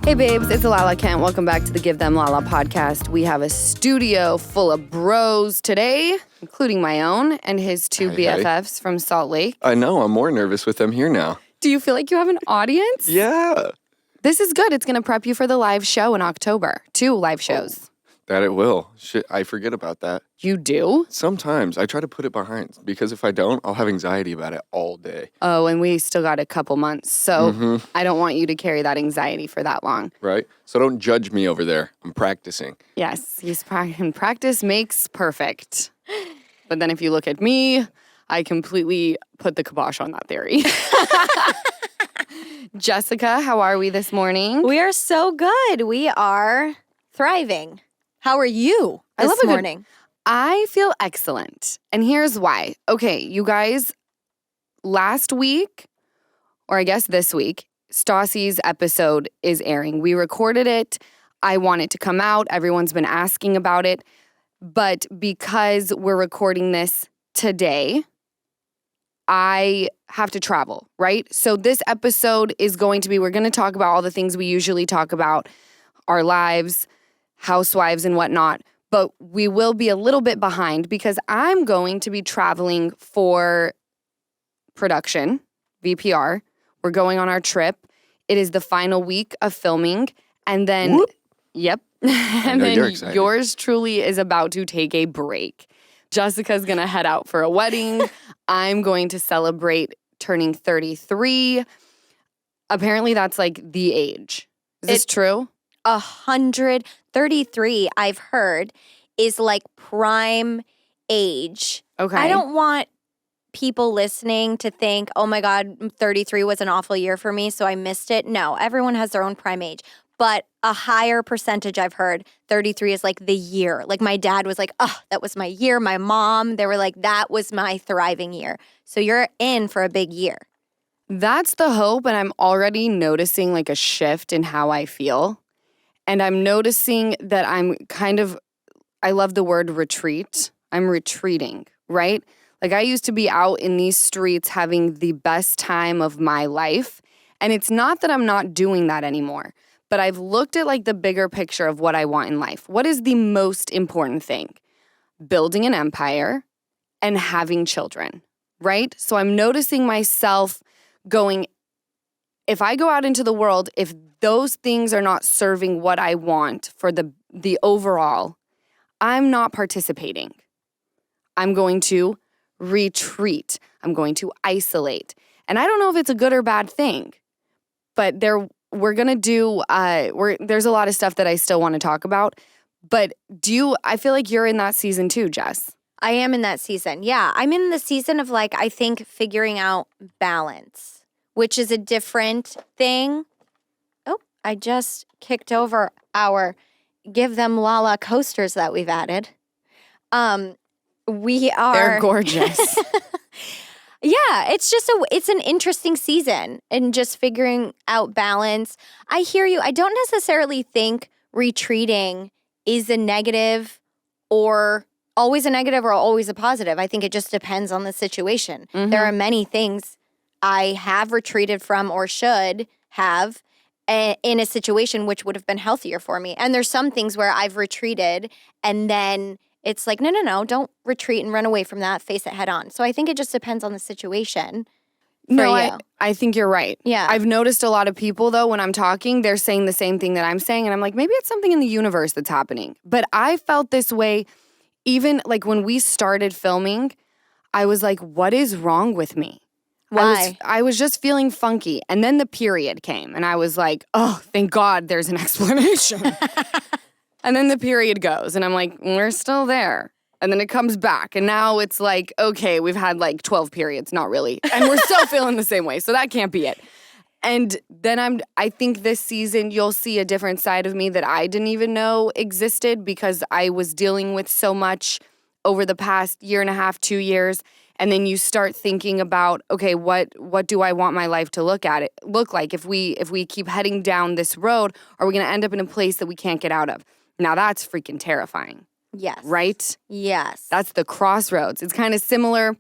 Hey babes, it's Lala Kent. Welcome back to the Give Them Lala podcast. We have a studio full of bros today, including my own and his two BFFs from Salt Lake. I know, I'm more nervous with them here now. Do you feel like you have an audience? Yeah. This is good. It's going to prep you for the live show in October. 2 live shows. That it will. Shit, I forget about that. You do? Sometimes. I try to put it behind because if I don't, I'll have anxiety about it all day. Oh, and we still got a couple months, so I don't want you to carry that anxiety for that long. Right? So don't judge me over there. I'm practicing. Yes, practice makes perfect. But then if you look at me, I completely put the kibosh on that theory. Jessica, how are we this morning? We are so good. We are thriving. How are you this morning? I feel excellent. And here's why. Okay, you guys, last week, or I guess this week, Stassi's episode is airing. We recorded it. I want it to come out. Everyone's been asking about it. But because we're recording this today, I have to travel, right? So this episode is going to be, we're going to talk about all the things we usually talk about, our lives, Housewives and whatnot, but we will be a little bit behind because I'm going to be traveling for production, VPR. We're going on our trip. It is the final week of filming, and then, Whoop. Yep, and then excited. Yours truly is about to take a break. Jessica's gonna head out for a wedding. I'm going to celebrate turning 33. Apparently that's like the age. Is this true? 133, I've heard, is like prime age. Okay. I don't want people listening to think, oh my God, 33 was an awful year for me, so I missed it. No, everyone has their own prime age. But a higher percentage I've heard, 33 is like the year. Like my dad was like, oh, that was my year. My mom, they were like, that was my thriving year. So you're in for a big year. That's the hope, and I'm already noticing like a shift in how I feel. And I'm noticing that I love the word retreat. I'm retreating, right? Like I used to be out in these streets having the best time of my life. And it's not that I'm not doing that anymore, but I've looked at like the bigger picture of what I want in life. What is the most important thing? Building an empire and having children, right? So I'm noticing myself going, if I go out into the world, if those things are not serving what I want for the overall, I'm not participating. I'm going to retreat. I'm going to isolate. And I don't know if it's a good or bad thing, but we're going to do, there's a lot of stuff that I still want to talk about. But I feel like you're in that season too, Jess. I am in that season. Yeah, I'm in the season of like, I think figuring out balance, which is a different thing. Oh, I just kicked over our Give Them Lala coasters that we've added. They're gorgeous. Yeah, it's an interesting season and just figuring out balance. I hear you. I don't necessarily think retreating is a negative or always a negative or always a positive. I think it just depends on the situation. Mm-hmm. There are many things I have retreated from or should have in a situation which would have been healthier for me. And there's some things where I've retreated and then it's like, no, don't retreat and run away from that. Face it head on. So I think it just depends on the situation for you. I think you're right. Yeah. I've noticed a lot of people, though, when I'm talking, they're saying the same thing that I'm saying. And I'm like, maybe it's something in the universe that's happening. But I felt this way even like when we started filming, I was like, what is wrong with me? Why? I was just feeling funky. And then the period came. And I was like, oh, thank God there's an explanation. And then the period goes, and I'm like, we're still there. And then it comes back, and now it's like, okay, we've had like 12 periods, not really. And we're still feeling the same way, so that can't be it. And then I think this season you'll see a different side of me that I didn't even know existed because I was dealing with so much over the past year and a half, 2 years. And then you start thinking about, okay, what do I want my life to look like? If we keep heading down this road, are we going to end up in a place that we can't get out of? Now that's freaking terrifying. Yes. Right? Yes. That's the crossroads. It's kind of similar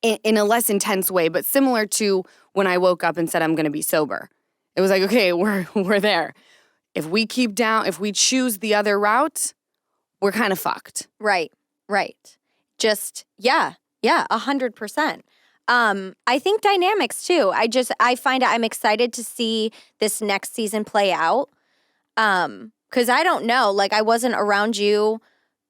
in a less intense way, but similar to when I woke up and said I'm going to be sober. It was like, okay, we're there. if we choose the other route, we're kind of fucked. Right. Just, yeah, 100%. I think dynamics too. I find I'm excited to see this next season play out. Cause I don't know, like I wasn't around you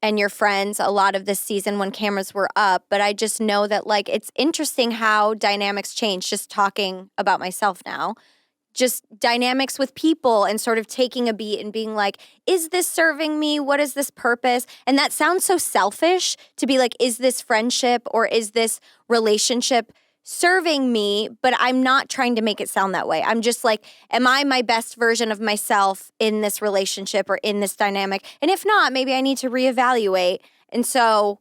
and your friends a lot of this season when cameras were up, but I just know that like, it's interesting how dynamics change, just talking about myself now. Just dynamics with people and sort of taking a beat and being like, is this serving me? What is this purpose? And that sounds so selfish to be like, is this friendship or is this relationship serving me? But I'm not trying to make it sound that way. I'm just like, am I my best version of myself in this relationship or in this dynamic? And if not, maybe I need to reevaluate. And so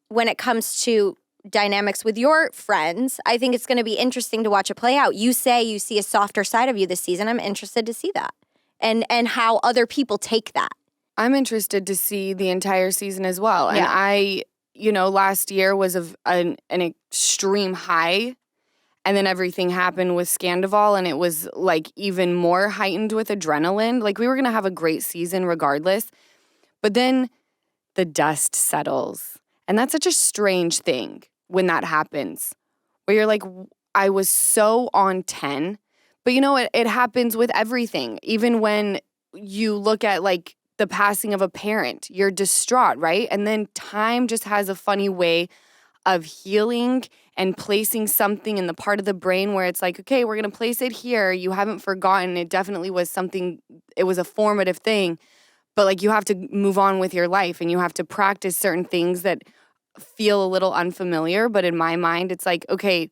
when it comes to dynamics with your friends, I think it's going to be interesting to watch it play out. You say you see a softer side of you this season. I'm interested to see that and how other people take that. I'm interested to see the entire season as well. Yeah. And I, last year was an extreme high, and then everything happened with Scandival, and it was like even more heightened with adrenaline. Like we were going to have a great season regardless. But then the dust settles. And that's such a strange thing when that happens, where you're like, I was so on 10. But it happens with everything. Even when you look at like the passing of a parent, you're distraught, right? And then time just has a funny way of healing and placing something in the part of the brain where it's like, okay, we're going to place it here. You haven't forgotten. It definitely was something, it was a formative thing. But like you have to move on with your life and you have to practice certain things that feel a little unfamiliar. But in my mind, it's like, okay,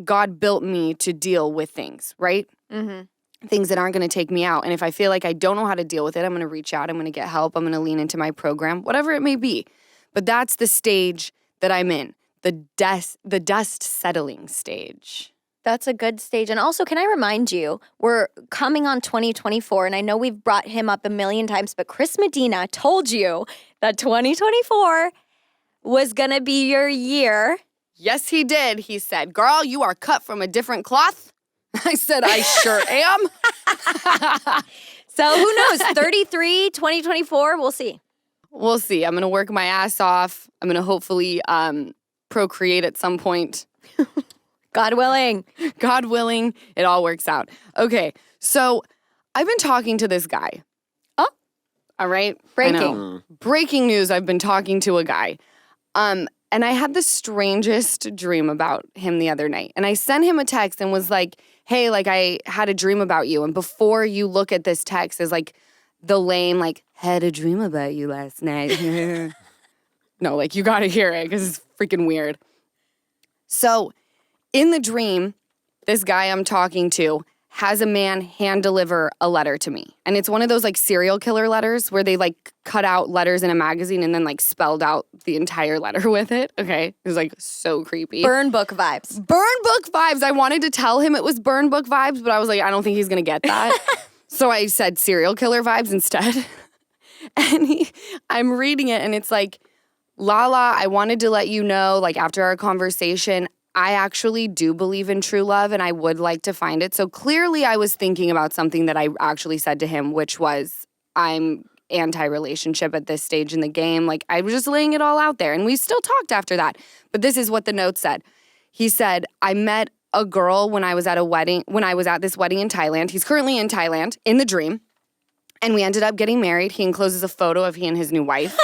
God built me to deal with things, right? Mm-hmm. Things that aren't going to take me out. And if I feel like I don't know how to deal with it, I'm going to reach out. I'm going to get help. I'm going to lean into my program, whatever it may be. But that's the stage that I'm in, the dust settling stage. That's a good stage. And also, can I remind you, we're coming on 2024, and I know we've brought him up a million times, but Chris Medina told you that 2024 was going to be your year. Yes, he did. He said, girl, you are cut from a different cloth. I said, I sure am. So who knows? 33, 2024, we'll see. We'll see. I'm going to work my ass off. I'm going to hopefully procreate at some point. God willing. God willing, it all works out. Okay, so I've been talking to this guy. Oh. All right? Breaking. Breaking news, I've been talking to a guy. And I had the strangest dream about him the other night. And I sent him a text and was like, hey, like I had a dream about you. And before you look at this text is like the lame, like, had a dream about you last night. No, like you gotta hear it because it's freaking weird. So in the dream, this guy I'm talking to has a man hand deliver a letter to me. And it's one of those like serial killer letters where they like cut out letters in a magazine and then like spelled out the entire letter with it. Okay. It was like so creepy. Burn book vibes. Burn book vibes. I wanted to tell him it was burn book vibes, but I was like, I don't think he's going to get that. So I said serial killer vibes instead. And I'm reading it and it's like, Lala, I wanted to let you know, like after our conversation, I actually do believe in true love and I would like to find it. So clearly I was thinking about something that I actually said to him, which was I'm anti-relationship at this stage in the game. Like I was just laying it all out there and we still talked after that. But this is what the note said. He said, I met a girl when I was at this wedding in Thailand. He's currently in Thailand in the dream. And we ended up getting married. He encloses a photo of he and his new wife.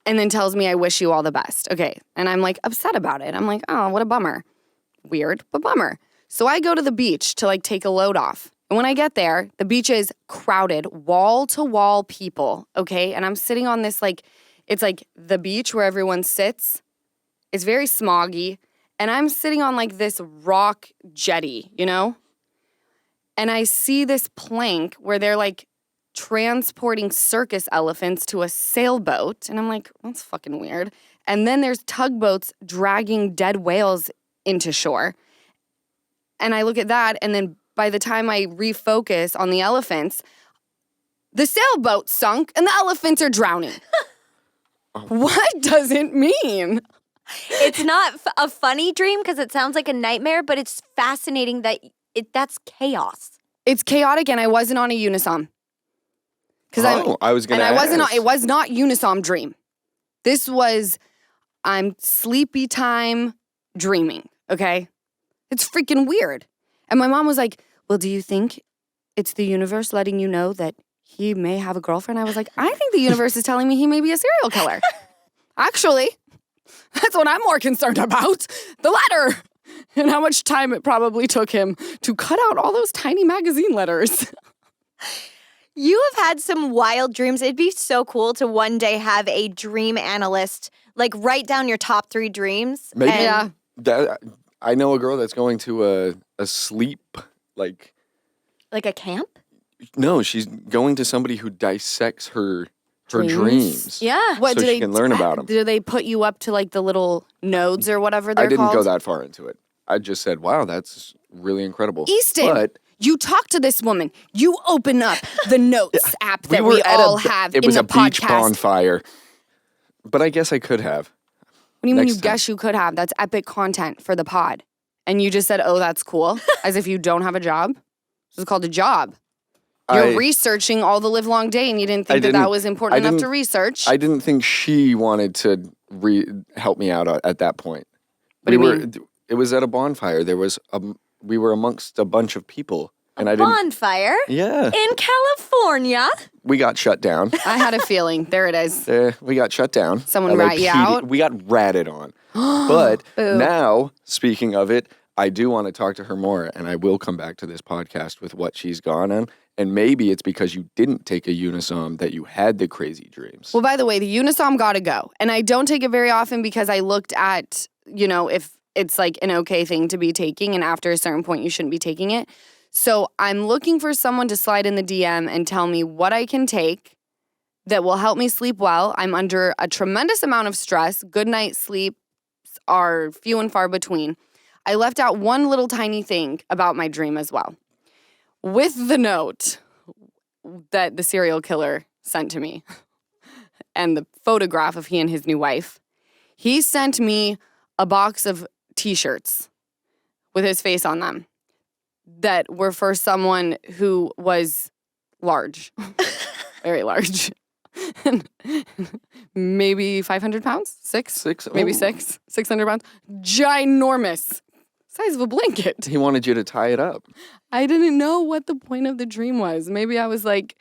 And then tells me, I wish you all the best. Okay. And I'm like upset about it. I'm like, oh, what a bummer. Weird, but bummer. So I go to the beach to like take a load off. And when I get there, the beach is crowded, wall to wall people. Okay. And I'm sitting on this like, it's like the beach where everyone sits. It's very smoggy. And I'm sitting on like this rock jetty, And I see this plank where they're like, transporting circus elephants to a sailboat. And I'm like, that's fucking weird. And then there's tugboats dragging dead whales into shore. And I look at that, and then by the time I refocus on the elephants, the sailboat sunk and the elephants are drowning. What does it mean? It's not a funny dream because it sounds like a nightmare, but it's fascinating that that's chaos. It's chaotic, and I wasn't on a unison. I was going to ask. It was not Unisom dream. This was, I'm sleepy time dreaming, okay? It's freaking weird. And my mom was like, well, do you think it's the universe letting you know that he may have a girlfriend? I was like, I think the universe is telling me he may be a serial killer. Actually, that's what I'm more concerned about. The letter. And how much time it probably took him to cut out all those tiny magazine letters. You have had some wild dreams. It'd be so cool to one day have a dream analyst, like write down your top 3 dreams. Maybe. And I know a girl that's going to a sleep, like a camp? No, she's going to somebody who dissects her dreams. Yeah. So she can learn about them. Do they put you up to like the little nodes or whatever they're I didn't called? go that far into it. I just said, wow, that's really incredible. Easton, But you talk to this woman. You open up the notes app that were we at all have in the podcast. It was a beach bonfire. But I guess I could have. What do you mean Next you guess you could have? That's epic content for the pod. And you just said, oh, that's cool, as if you don't have a job. This is called a job. You're researching all the live long day and you didn't think that was important enough to research. I didn't think she wanted to help me out at that point. What do you mean? It was at a bonfire. We were amongst a bunch of people. And bonfire? Yeah. In California? We got shut down. I had a feeling. There it is. We got shut down. Someone rat you out? We got ratted on. But now, speaking of it, I do want to talk to her more, and I will come back to this podcast with what she's gone on. And maybe it's because you didn't take a Unisom that you had the crazy dreams. Well, by the way, the Unisom got to go. And I don't take it very often because I looked at, if it's like an okay thing to be taking, and after a certain point, you shouldn't be taking it. So I'm looking for someone to slide in the DM and tell me what I can take that will help me sleep well. I'm under a tremendous amount of stress. Good night sleeps are few and far between. I left out one little tiny thing about my dream as well. With the note that the serial killer sent to me and the photograph of he and his new wife, he sent me a box of T-shirts with his face on them that were for someone who was large, very large. Maybe 500 pounds? Maybe 600 pounds. Ginormous. Size of a blanket. He wanted you to tie it up. I didn't know what the point of the dream was. Maybe I was like,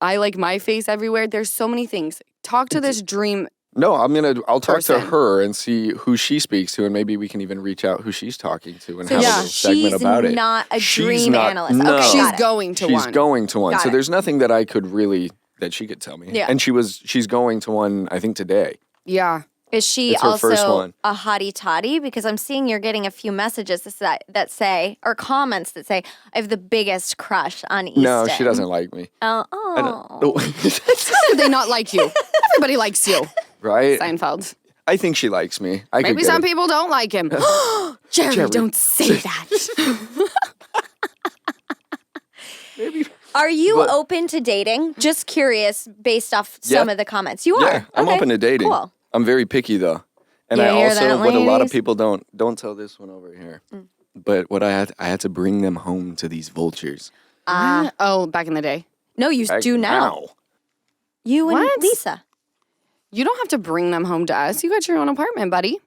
I like my face everywhere. There's so many things. Talk to this dream. No, I'll talk to her and see who she speaks to, and maybe we can even reach out who she's talking to and have a little segment about it. She's not a dream analyst. No. Okay, she's going to one. She's going to one. Got So it. there's nothing that I could really, that she could tell me. Yeah. And she's going to one, I think, today. Yeah. Is she It's her first also one. a hottie tottie? Because I'm seeing you're getting a few messages that say, or comments that say, I have the biggest crush on Easton. No, she doesn't like me. Oh. I don't, How could they not like you? Everybody likes you. right? Seinfeld. I think she likes me. Maybe some people don't like him. Jerry, don't say that. Maybe. Are you open to dating? Just curious based off some of the comments. You are? Yeah, I'm Okay, open to dating. Cool. I'm very picky though. And You I hear also, that, what a lot of ladies? people don't tell this one over here. But what I had to bring them home to these vultures. Oh, back in the day. No, you do now. You and What? Lisa. You don't have to bring them home to us. You got your own apartment, buddy.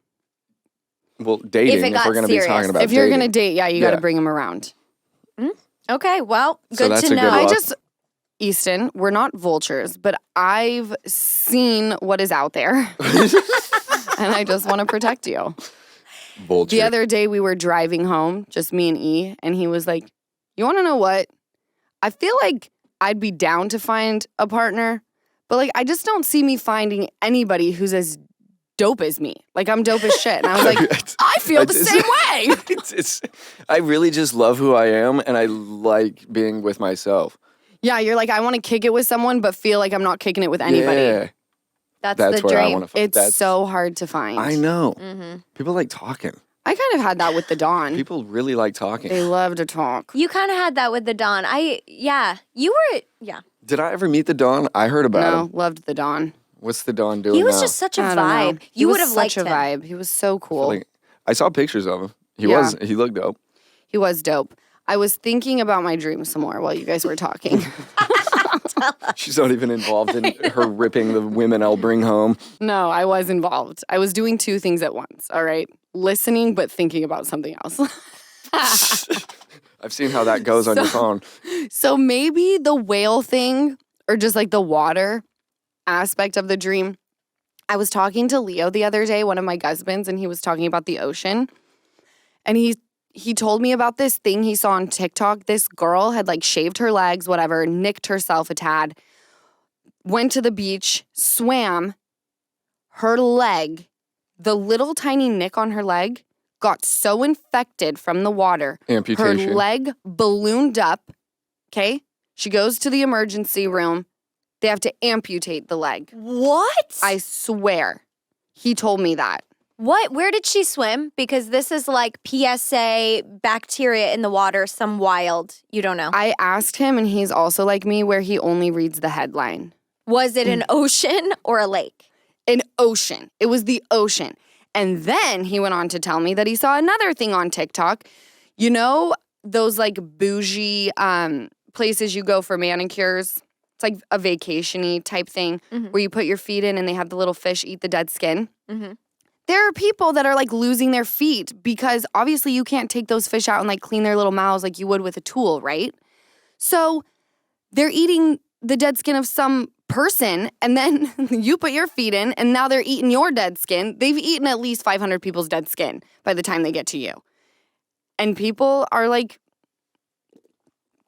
Well, dating, If it if got we're going to be serious. talking about If you're dating. going to date, you got to Yeah. bring them around. Okay, well, So good that's to a good know. look. Easton, we're not vultures, but I've seen what is out there. And I just want to protect you. Vulture. The other day we were driving home, just me and E, and he was like, you want to know what? I feel like I'd be down to find a partner, but like I just don't see me finding anybody who's as dope as me. Like I'm dope as shit. And I was like, I feel the same way. I really just love who I am, and I like being with myself. Yeah, you're like, I want to kick it with someone, but feel like I'm not kicking it with anybody. Yeah, That's that's the where I dream. want to find. It's so hard to find. I know. Mm-hmm. People like talking. I kind of had that with the Dawn. People really like talking. They love to talk. You kind of had that with the Dawn. You were. Did I ever meet the Dawn? I heard about him. Loved the Dawn. What's the Dawn doing He was now? just such a I don't know. vibe. He You was would have liked such a him. vibe. He was so cool. Like, I saw pictures of him. He looked dope. He was dope. I was thinking about my dreams some more while you guys were talking. She's not even involved in her ripping the women I'll bring home. No, I was involved. I was doing two things at once, all right? Listening, but thinking about something else. I've seen how that goes on your phone. So maybe the whale thing, or just like the water aspect of the dream. I was talking to Leo the other day, one of my husbands, and he was talking about the ocean. And he told me about this thing he saw on TikTok. This girl had like shaved her legs, whatever, nicked herself a tad, went to the beach, swam, her leg, the little tiny nick on her leg got so infected from the water. Amputation. Her leg ballooned up, okay? She goes to the emergency room. They have to amputate the leg. What? I swear. He told me that. What? Where did she swim? Because this is like PSA, bacteria in the water, some wild. You don't know. I asked him, and he's also like me, where he only reads the headline. Was it an ocean or a lake? An ocean. It was the ocean. And then he went on to tell me that he saw another thing on TikTok. You know those like bougie places you go for manicures? It's like a vacation-y type thing where you put your feet in and they have the little fish eat the dead skin. Mm-hmm. There are people that are like losing their feet because obviously you can't take those fish out and like clean their little mouths like you would with a tool, right? So they're eating the dead skin of some person, and then you put your feet in, and now they're eating your dead skin. They've eaten at least 500 people's dead skin by the time they get to you. And people are like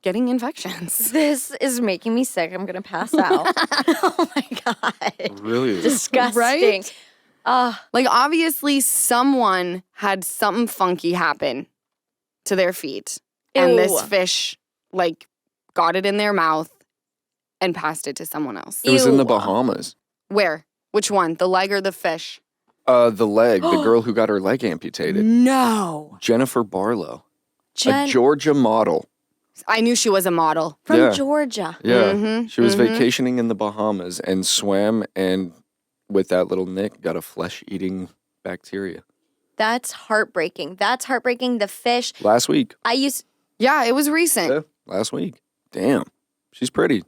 getting infections. This is making me sick. I'm going to pass out. Oh my God. Really? Disgusting. Right? Like obviously someone had something funky happen to their feet. And Ew. this fish like got it in their mouth and passed it to someone else. It was in the Ew. Bahamas. Where? Which one? The leg or the fish? The leg, the girl who got her leg amputated. No. Jennifer Barlow. Jen- A Georgia model. I knew she was a model. From Yeah. Georgia. Yeah. Mhm, She was mhm. vacationing in the Bahamas and swam, and with that little nick, got a flesh-eating bacteria. That's heartbreaking. That's heartbreaking. The fish. Last week. Yeah, it was recent. Yeah, last week. Damn. She's pretty.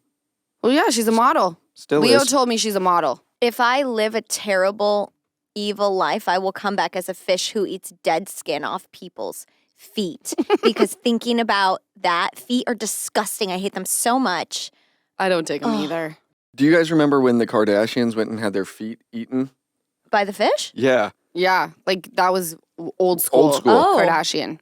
Well, yeah, she's a model. Still Leo is. told me she's a model. If I live a terrible, evil life, I will come back as a fish who eats dead skin off people's feet. Because thinking about that, feet are disgusting. I hate them so much. I don't take them Oh. either. Do you guys remember when the Kardashians went and had their feet eaten? By the fish? Yeah. Yeah, like that was old school. Old school. Oh. Kardashian.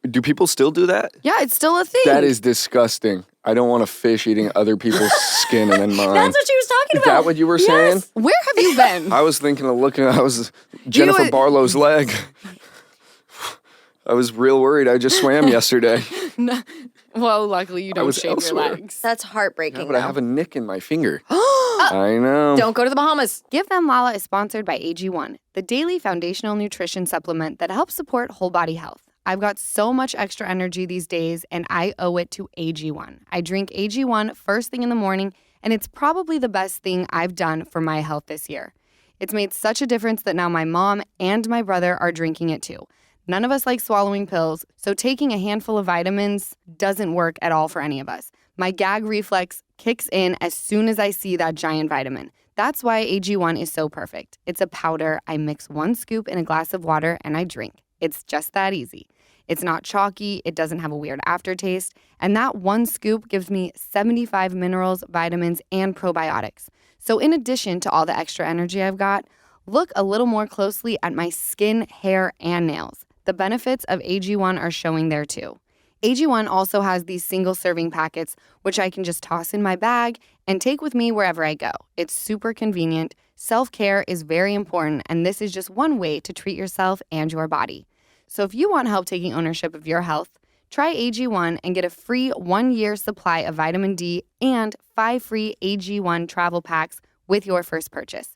Do people still do that? Yeah, it's still a thing. That is disgusting. I don't want a fish eating other people's skin and then mine. That's what she was talking Is about. that what you were saying? Where have you been? I was thinking of I was Jennifer would- Barlow's leg. I was real worried. I just swam yesterday. Well, luckily you don't was shave elsewhere. your legs. That's heartbreaking. Yeah, but I though. have a nick in my finger. I know. Don't go to the Bahamas. Give Them Lala is sponsored by AG1, the daily foundational nutrition supplement that helps support whole body health. I've got so much extra energy these days, and I owe it to AG1. I drink AG1 first thing in the morning, and it's probably the best thing I've done for my health this year. It's made such a difference that now my mom and my brother are drinking it too. None of us like swallowing pills, so taking a handful of vitamins doesn't work at all for any of us. My gag reflex kicks in as soon as I see that giant vitamin. That's why AG1 is so perfect. It's a powder. I mix 1 scoop in a glass of water and I drink. It's just that easy. It's not chalky, it doesn't have a weird aftertaste, and that 1 scoop gives me 75 minerals, vitamins, and probiotics. So in addition to all the extra energy I've got, look a little more closely at my skin, hair, and nails. The benefits of AG1 are showing there too. AG1 also has these single serving packets, which I can just toss in my bag and take with me wherever I go. It's super convenient. Self-care is very important, and this is just one way to treat yourself and your body. So if you want help taking ownership of your health, try AG1 and get a free 1-year supply of vitamin D and 5 free AG1 travel packs with your first purchase.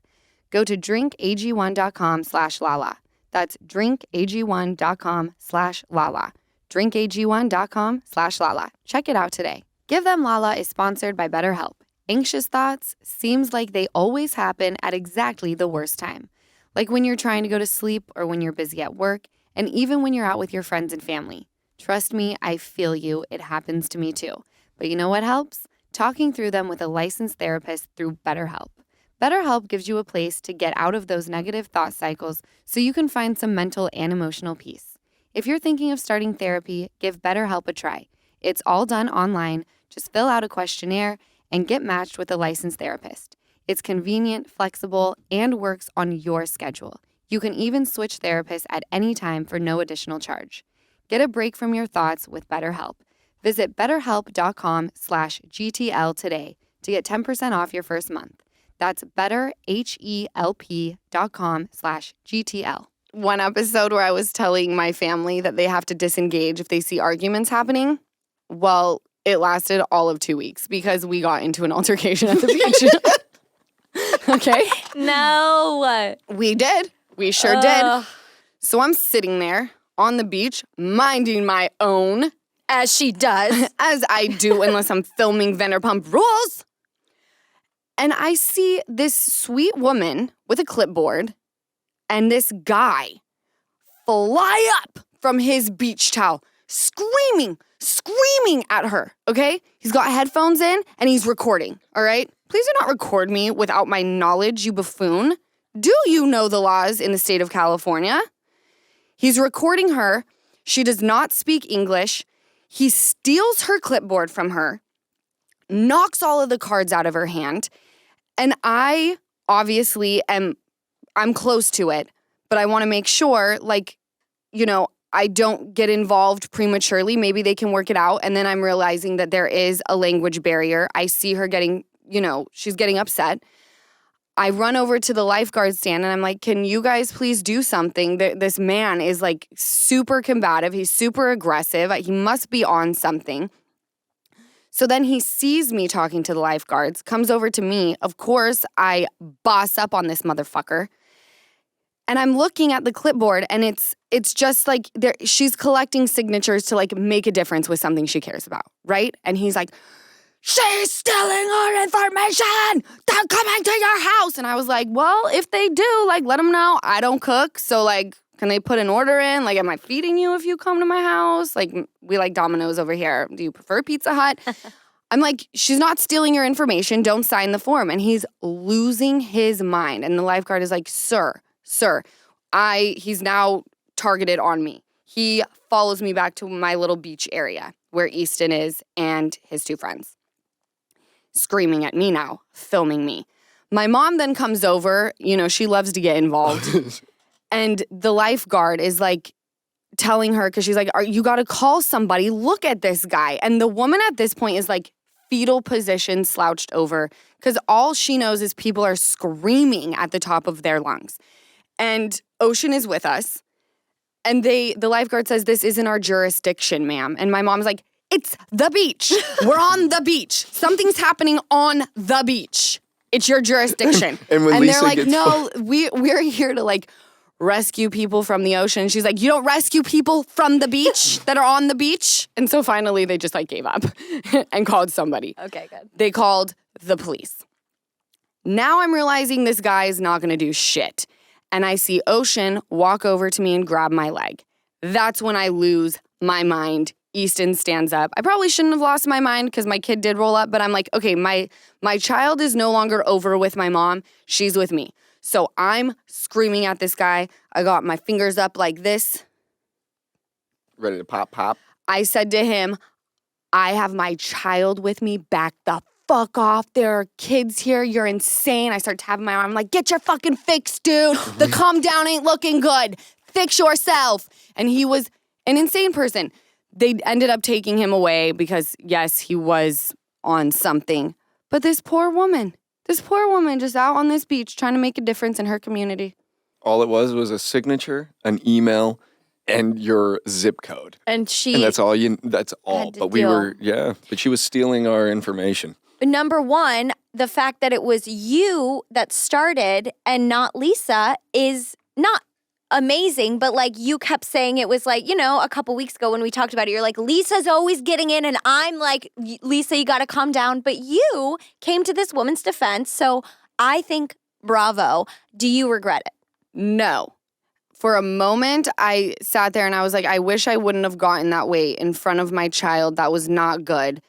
Go to drinkag1.com/lala. That's drinkag1.com/lala. drinkag1.com/lala. Check it out today. Give Them Lala is sponsored by BetterHelp. Anxious thoughts seems like they always happen at exactly the worst time. Like when you're trying to go to sleep or when you're busy at work, and even when you're out with your friends and family. Trust me, I feel you. It happens to me too. But you know what helps? talking through them with a licensed therapist through BetterHelp. BetterHelp gives you a place to get out of those negative thought cycles so you can find some mental and emotional peace. If you're thinking of starting therapy, give BetterHelp a try. It's all done online. Just fill out a questionnaire and get matched with a licensed therapist. It's convenient, flexible, and works on your schedule. You can even switch therapists at any time for no additional charge. Get a break from your thoughts with BetterHelp. Visit betterhelp.com/GTL today to get 10% off your first month. That's betterhelp.com/GTL. One episode where I was telling my family that they have to disengage if they see arguments happening. Well, it lasted all of 2 weeks because we got into an altercation at the beach. Okay? No. We did. We sure did. So I'm sitting there on the beach, minding my own. As she does. As I do, unless I'm filming Vanderpump Rules. And I see this sweet woman with a clipboard and this guy fly up from his beach towel, screaming at her, okay? He's got headphones in and he's recording, all right? Please do not record me without my knowledge, you buffoon. Do you know the laws in the state of California? He's recording her. She does not speak English. He steals her clipboard from her, knocks all of the cards out of her hand, and I obviously I'm close to it, but I want to make sure, I don't get involved prematurely. Maybe they can work it out, and then I'm realizing that there is a language barrier. I see her getting, she's getting upset. I run over to the lifeguard stand and I'm like, can you guys please do something? This man is super combative. He's super aggressive. He must be on something. So then he sees me talking to the lifeguards, comes over to me. Of course, I boss up on this motherfucker. And I'm looking at the clipboard and it's just she's collecting signatures to make a difference with something she cares about, right? And he's like, she's stealing our information. They're coming to your house. And I was like, well, if they do, let them know. I don't cook. So, can they put an order in? Am I feeding you if you come to my house? We like Domino's over here. Do you prefer Pizza Hut? I'm like, she's not stealing your information. Don't sign the form. And he's losing his mind. And the lifeguard is like, sir, he's now targeted on me. He follows me back to my little beach area where Easton is and his two friends. Screaming at me now, filming me. My mom then comes over, she loves to get involved. And the lifeguard is telling her, because she's like, you got to call somebody, look at this guy. And the woman at this point is fetal position, slouched over, because all she knows is people are screaming at the top of their lungs. And Ocean is with us. And the lifeguard says, this isn't our jurisdiction, ma'am. And my mom's like, it's the beach. We're on the beach. Something's happening on the beach. It's your jurisdiction. and they're Lisa like, no, we're here to rescue people from the ocean. She's like, you don't rescue people from the beach that are on the beach? And so finally they just gave up and called somebody. Okay, good. They called the police. Now I'm realizing this guy is not going to do shit. And I see Ocean walk over to me and grab my leg. That's when I lose my mind. Easton stands up. I probably shouldn't have lost my mind because my kid did roll up, but I'm like, okay, my child is no longer over with my mom. She's with me. So I'm screaming at this guy. I got my fingers up like this. Ready to pop. I said to him, I have my child with me. Back the fuck off. There are kids here. You're insane. I start tapping my arm. I'm like, get your fucking fix, dude. The calm down ain't looking good. Fix yourself. And he was an insane person. They ended up taking him away because, yes, he was on something. But this poor woman just out on this beach trying to make a difference in her community. All it was a signature, an email, and your zip code. And that's all. But but she was stealing our information. Number one, the fact that it was you that started and not Lisa is not amazing, but you kept saying it was a couple weeks ago when we talked about it, you're like, Lisa's always getting in, and I'm like, Lisa, you gotta calm down. But you came to this woman's defense, so I think bravo. Do you regret it? No. For a moment, I sat there and I was like, I wish I wouldn't have gotten that way in front of my child. That was not good.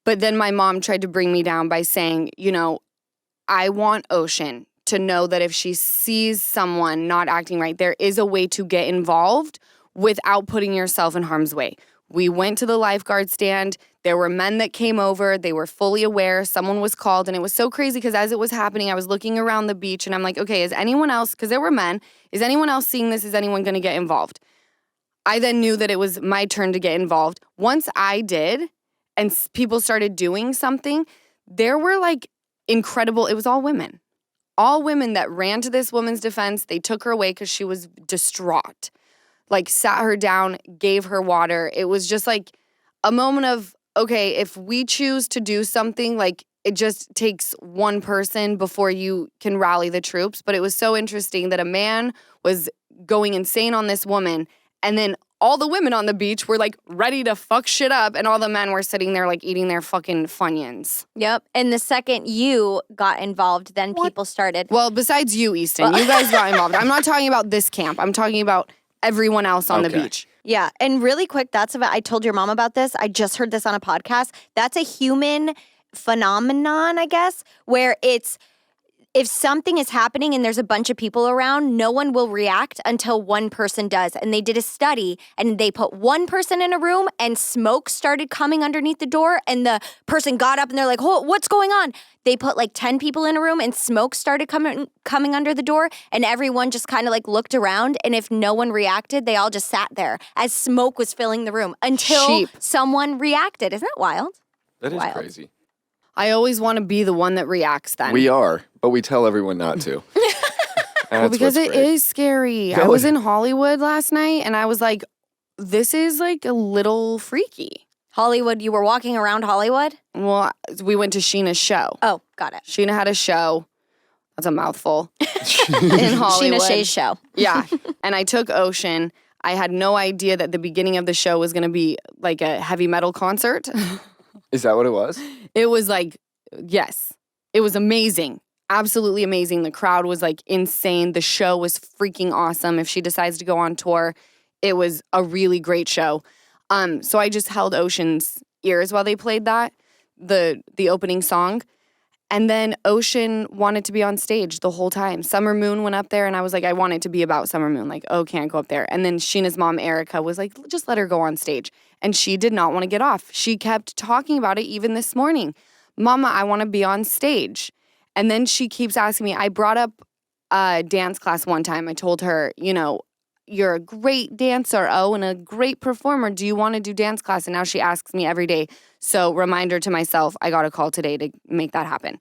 But then my mom tried to bring me down by saying, I want Ocean to know that if she sees someone not acting right, there is a way to get involved without putting yourself in harm's way. We went to the lifeguard stand. There were men that came over. They were fully aware. Someone was called. And it was so crazy because as it was happening, I was looking around the beach and I'm like, okay, is anyone else, because there were men, is anyone else seeing this? Is anyone going to get involved? I then knew that it was my turn to get involved. Once I did and people started doing something, there were like incredible, it was all women. All women that ran to this woman's defense. They took her away because she was distraught. Like sat her down, gave her water. It was just like a moment of, okay, if we choose to do something, like it just takes one person before you can rally the troops. But it was so interesting that a man was going insane on this woman and then all the women on the beach were like ready to fuck shit up and all the men were sitting there like eating their fucking Funyuns. Yep. And the second you got involved, then people started. Well, besides you, Easton, you guys got involved. I'm not talking about this camp. I'm talking about everyone else on the beach. Yeah. And really quick, I told your mom about this. I just heard this on a podcast. That's a human phenomenon, I guess, where it's, if something is happening and there's a bunch of people around, no one will react until one person does. And they did a study and they put one person in a room and smoke started coming underneath the door and the person got up and they're like, oh, what's going on? They put like 10 people in a room and smoke started coming under the door and everyone just kind of like looked around. And if no one reacted, they all just sat there as smoke was filling the room until someone reacted. Isn't that wild? That is crazy. I always want to be the one that reacts then. We are, but we tell everyone not to. Well, because it is scary. I was in Hollywood last night and I was like, this is like a little freaky. Hollywood, you were walking around Hollywood? Well, we went to Sheena's show. Oh, got it. Sheena had a show. That's a mouthful. In Hollywood. Sheena Shea's show. Yeah. And I took Ocean. I had no idea that the beginning of the show was going to be like a heavy metal concert. Is that what it was? It was like, yes. It was amazing. Absolutely amazing. The crowd was like insane. The show was freaking awesome. If she decides to go on tour, it was a really great show. So I just held Ocean's ears while they played that, the opening song. And then Ocean wanted to be on stage the whole time. Summer Moon went up there and I was like, I want it to be about Summer Moon. Like, oh, can't go up there. And then Sheena's mom, Erica, was like, just let her go on stage. And she did not want to get off. She kept talking about it even this morning. Mama, I want to be on stage. And then she keeps asking me, I brought up dance class one time. I told her, you're a great dancer, and a great performer. Do you want to do dance class? And now she asks me every day. So reminder to myself, I got a call today to make that happen.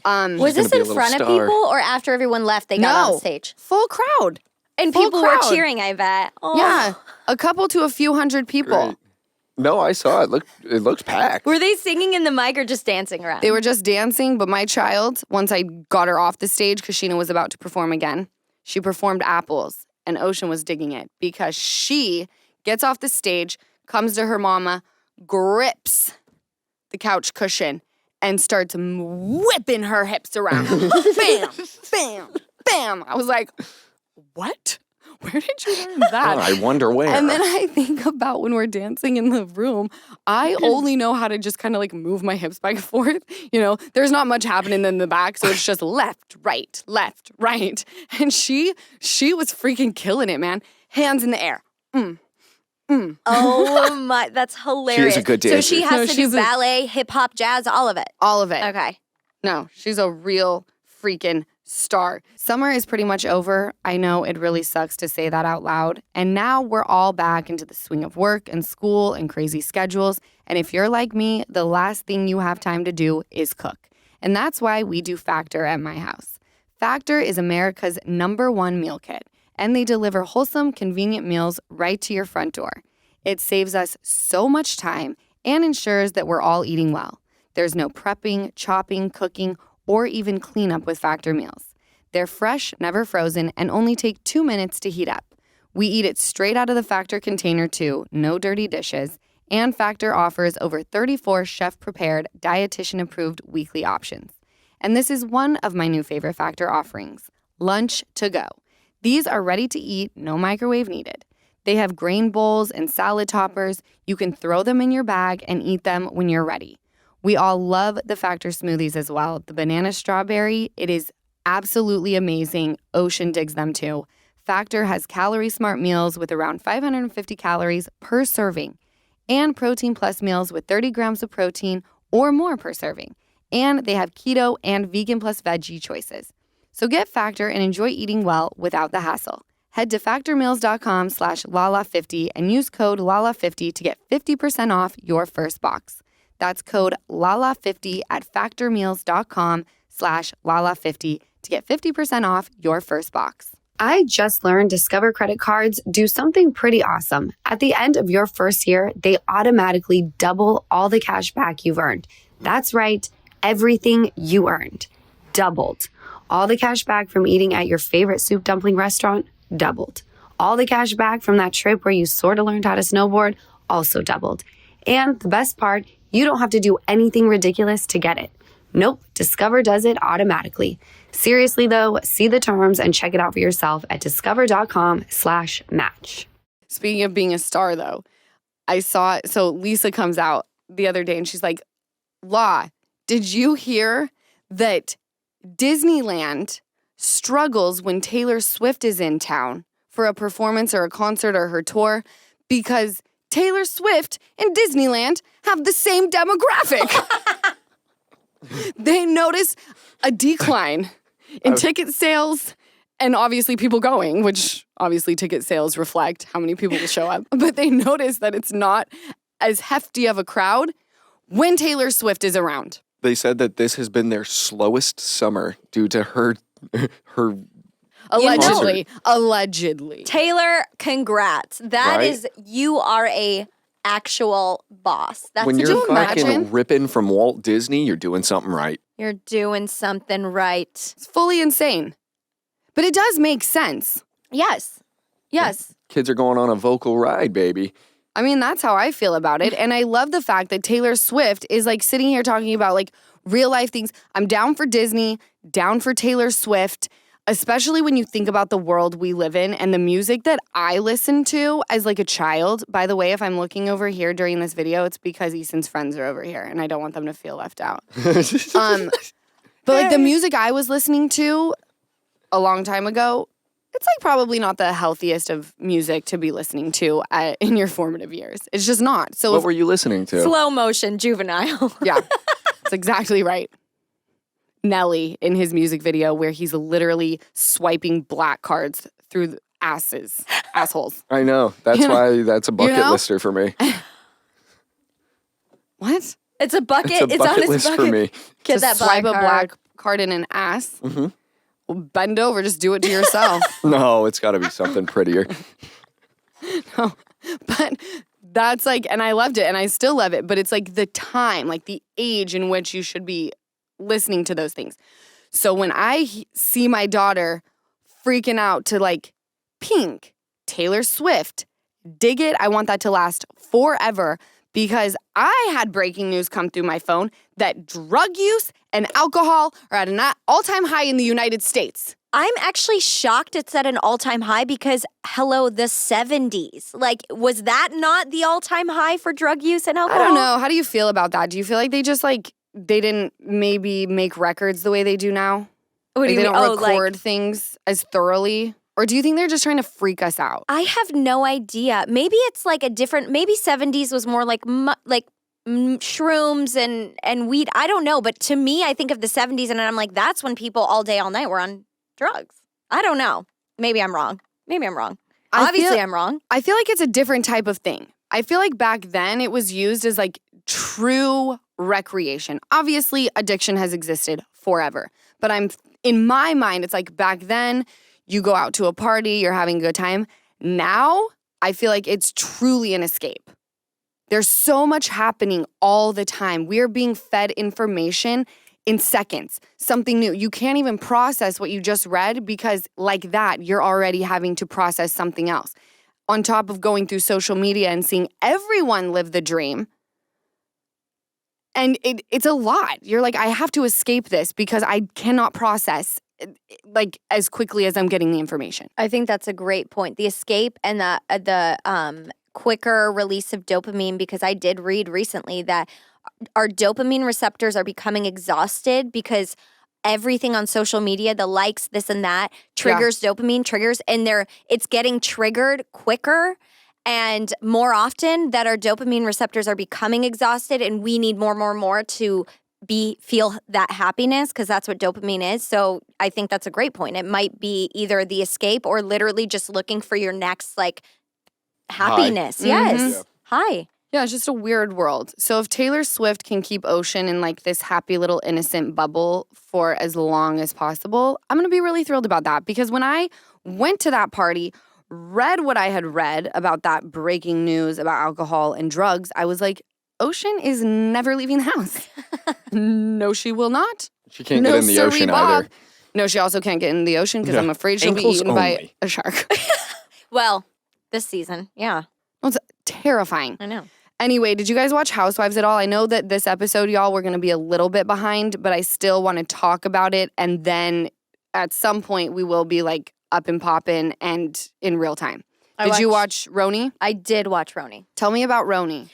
Was this in front of people or after everyone left, they got on stage? Full crowd. And people were cheering, I bet. Oh. Yeah, a couple to a few hundred people. Great. No, I saw it. It looked packed. Were they singing in the mic or just dancing around? They were just dancing, but my child, once I got her off the stage because Sheena was about to perform again, she performed Apples. And Ocean was digging it because she gets off the stage, comes to her mama, grips the couch cushion, and starts whipping her hips around. Bam, bam, bam. I was like, what? Where did you learn that? Oh, I wonder where. And then I think about when we're dancing in the room, I only know how to just kind of like move my hips back and forth. There's not much happening in the back, so it's just left, right. And she was freaking killing it, man. Hands in the air. Oh my, that's hilarious. She is a good dancer. So she has to do ballet, hip hop, jazz, all of it. All of it. Okay. No, she's a real freaking star. Summer is pretty much over. I know it really sucks to say that out loud. And now we're all back into the swing of work and school and crazy schedules. And if you're like me, the last thing you have time to do is cook. And that's why we do Factor at my house. Factor is America's #1 meal kit. And they deliver wholesome, convenient meals right to your front door. It saves us so much time and ensures that we're all eating well. There's no prepping, chopping, cooking, or even cleanup with Factor meals. They're fresh, never frozen, and only take 2 minutes to heat up. We eat it straight out of the Factor container too, no dirty dishes, and Factor offers over 34 chef-prepared, dietitian-approved weekly options. And this is one of my new favorite Factor offerings, Lunch to Go. These are ready to eat, no microwave needed. They have grain bowls and salad toppers. You can throw them in your bag and eat them when you're ready. We all love the Factor smoothies as well. The banana strawberry, it is absolutely amazing. Ocean digs them too. Factor has calorie smart meals with around 550 calories per serving and protein plus meals with 30 grams of protein or more per serving. And they have keto and vegan plus veggie choices. So get Factor and enjoy eating well without the hassle. Head to factormeals.com/Lala50 and use code Lala50 to get 50% off your first box. That's code Lala50 at factormeals.com/Lala50 to get 50% off your first box. I just learned Discover credit cards do something pretty awesome. At the end of your first year, they automatically double all the cash back you've earned. That's right, everything you earned. Doubled. All the cash back from eating at your favorite soup dumpling restaurant, doubled. All the cash back from that trip where you sort of learned how to snowboard, also doubled. And the best part, you don't have to do anything ridiculous to get it. Nope, Discover does it automatically. Seriously though, see the terms and check it out for yourself at discover.com/match. Speaking of being a star though, I saw, so Lisa comes out the other day and she's like, "La, did you hear that Disneyland struggles when Taylor Swift is in town for a performance or a concert or her tour because Taylor Swift and Disneyland have the same demographic." They notice a decline in ticket sales and obviously people going, which obviously ticket sales reflect how many people will show up. But they notice that it's not as hefty of a crowd when Taylor Swift is around. They said that this has been their slowest summer due to her Allegedly. Taylor, congrats. That Right? is, you are a actual boss. That's when what you're fucking imagine? ripping from Walt Disney, you're doing something right. you're doing something right. It's fully insane. But it does make sense. Yes. Yes. Kids are going on a vocal ride, baby. I mean, that's how I feel about it. And I love the fact that Taylor Swift is like sitting here talking about like real life things. I'm down for Disney, down for Taylor Swift, especially when you think about the world we live in and the music that I listened to as like a child. By the way, if I'm looking over here during this video, it's because Easton's friends are over here and I don't want them to feel left out. But like the music I was listening to a long time ago, it's like probably not the healthiest of music to be listening to in your formative years. It's just not. So What were you listening to? Slow motion, juvenile. yeah, that's exactly right. Nelly in his music video where he's literally swiping black cards through the assholes. I know. That's why that's a bucket lister for me. What? It's a bucket. It's a on bucket his list bucket. for me. Get To that swipe black a card. black card in an ass? Mm-hmm. Well, bend over, just do it to yourself. No, it's got to be something prettier. No, but that's like, and I loved it and I still love it, but it's like the time, like the age in which you should be listening to those things. So when I see my daughter freaking out to like Pink, Taylor Swift, dig it, I want that to last forever because I had breaking news come through my phone that drug use and alcohol are at an all-time high in the United States. I'm actually shocked it's at an all-time high because, hello, the 70s. Like, was that not the all-time high for drug use and alcohol? I don't know. How do you feel about that? Do you feel like they just like, they didn't maybe make records the way they do now? What do you They mean? don't record things as thoroughly? Or do you think they're just trying to freak us out? I have no idea. Maybe it's like a different, maybe 70s was more like shrooms and weed. I don't know. But to me, I think of the 70s and I'm like, that's when people all day, all night were on drugs. I don't know. Maybe I'm wrong. Obviously, I'm wrong. I feel like it's a different type of thing. I feel like back then it was used as like true recreation. Obviously, addiction has existed forever. But in my mind, it's like back then, you go out to a party, you're having a good time. Now, I feel like it's truly an escape. There's so much happening all the time. We're being fed information in seconds, something new. You can't even process what you just read because like that, you're already having to process something else. On top of going through social media and seeing everyone live the dream. And it's a lot. You're like, I have to escape this because I cannot process like as quickly as I'm getting the information. I think that's a great point. The escape and the quicker release of dopamine, because I did read recently that our dopamine receptors are becoming exhausted because everything on social media, the likes, this and that, triggers dopamine triggers, and it's getting triggered quicker and more often that our dopamine receptors are becoming exhausted, and we need more to feel that happiness, because that's what dopamine is. So I think that's a great point. It might be either the escape or literally just looking for your next like happiness. High. Yes. Mm-hmm. Yeah. Hi. Yeah, it's just a weird world. So if Taylor Swift can keep Ocean in like this happy little innocent bubble for as long as possible, I'm going to be really thrilled about that, because when I went to that party, read what I had read about that breaking news about alcohol and drugs, I was like, Ocean is never leaving the house. No, she will not. She can't get in the ocean either. No, she also can't get in the ocean because I'm afraid she'll Ankles be eaten by a shark. Well, this season, yeah. It's terrifying. I know. Anyway, did you guys watch Housewives at all? I know that this episode, y'all, we're going to be a little bit behind, but I still want to talk about it. And then at some point, we will be like up and popping and in real time. Did you watch RHONY? I did watch RHONY. Tell me about RHONY.